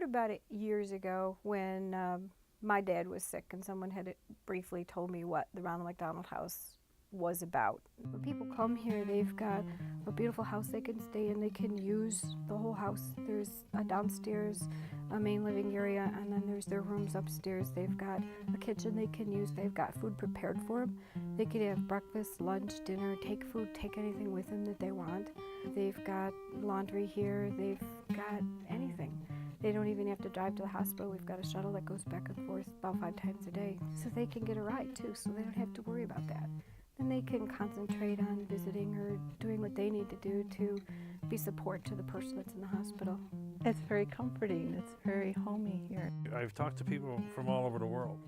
about it years ago when my dad was sick, and someone had briefly told me what the Ronald McDonald House was about. When people come here, they've got a beautiful house they can stay in. They can use the whole house. There's a downstairs, a main living area, and then there's their rooms upstairs. They've got a kitchen they can use. They've got food prepared for them. They can have breakfast, lunch, dinner, take food, take anything with them that they want. They've got laundry here. They've got anything. They don't even have to drive to the hospital. We've got a shuttle that goes back and forth about 5 times a day, so they can get a ride too, so they don't have to worry about that. Then they can concentrate on visiting or doing what they need to do to be support to the person that's in the hospital. It's very comforting. It's very homey here. I've talked to people from all over the world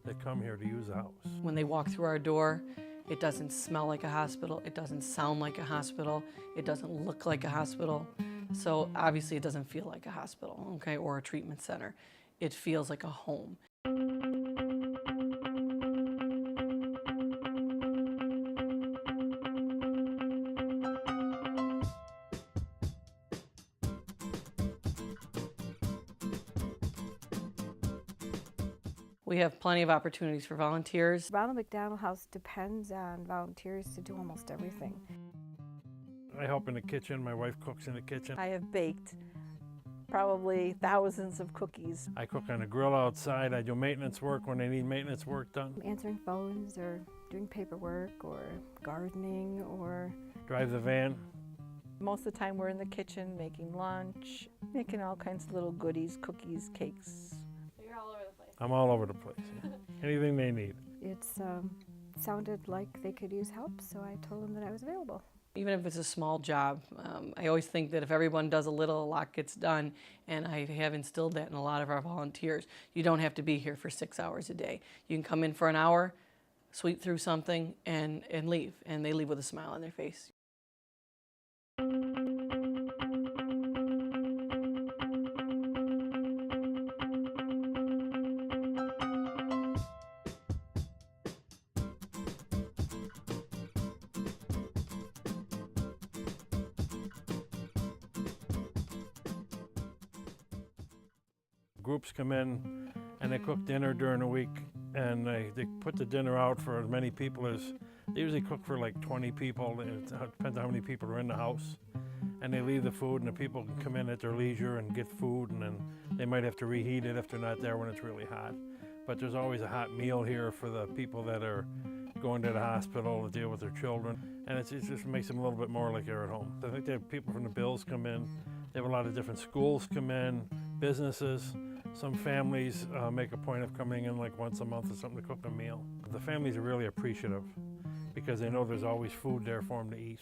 that come here to use the house. When they walk through our door, it doesn't smell like a hospital, it doesn't sound like a hospital, it doesn't look like a hospital. So obviously it doesn't feel like a hospital, okay, or a treatment center. It feels like a home. We have plenty of opportunities for volunteers. Ronald McDonald House depends on volunteers to do almost everything. I help in the kitchen. My wife cooks in the kitchen. I have baked probably thousands of cookies. I cook on a grill outside. I do maintenance work when they need maintenance work done. Answering phones or doing paperwork or gardening or Drive the van. Most of the time we're in the kitchen making lunch, making all kinds of little goodies, cookies, cakes. You're all over the place. I'm all over the place. Yeah. Anything they need. it's sounded like they could use help, so I told them that I was available. Even if it's a small job, I always think that if everyone does a little, a lot gets done, and I have instilled that in a lot of our volunteers. You don't have to be here for 6 hours a day. You can come in for an hour, sweep through something, and leave, and they leave with a smile on their face. Groups come in and they cook dinner during the week, and they put the dinner out for as many people as, they usually cook for like 20 people. It depends on how many people are in the house. And they leave the food, and the people can come in at their leisure and get food, and then they might have to reheat it if they're not there when it's really hot. But there's always a hot meal here for the people that are going to the hospital to deal with their children. And it just makes them a little bit more like they're at home. I think they have people from the Bills come in. They have a lot of different schools come in, businesses. Some families make a point of coming in like once a month or something to cook a meal. The families are really appreciative because they know there's always food there for them to eat.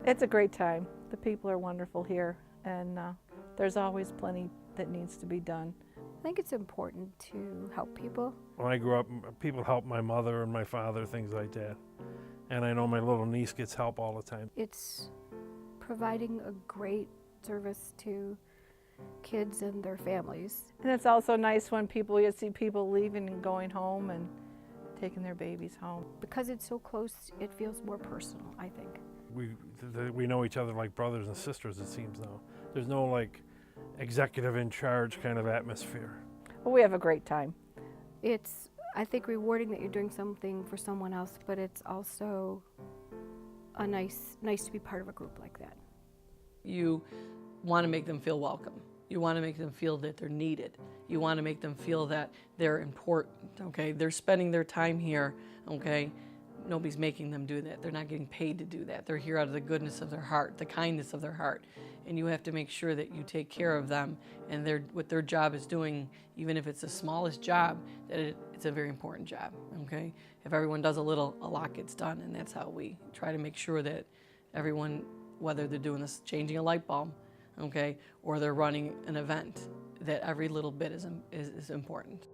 It's a great time. The people are wonderful here, and there's always plenty that needs to be done. I think it's important to help people. When I grew up, people helped my mother and my father, things like that. And I know my little niece gets help all the time. It's providing a great service to kids and their families. And it's also nice when you see people leaving and going home and taking their babies home. Because it's so close, it feels more personal, I think. We know each other like brothers and sisters, it seems now. There's no like executive in charge kind of atmosphere. Well, we have a great time. It's, I think, rewarding that you're doing something for someone else, but it's also a nice to be part of a group like that. You want to make them feel welcome. You want to make them feel that they're needed. You want to make them feel that they're important, okay? They're spending their time here, okay? Nobody's making them do that. They're not getting paid to do that. They're here out of the goodness of their heart, the kindness of their heart. And you have to make sure that you take care of them, and what their job is doing, even if it's the smallest job, that it's a very important job, okay? If everyone does a little, a lot gets done, and that's how we try to make sure that everyone, whether they're doing this, changing a light bulb, okay, or they're running an event, that every little bit is important.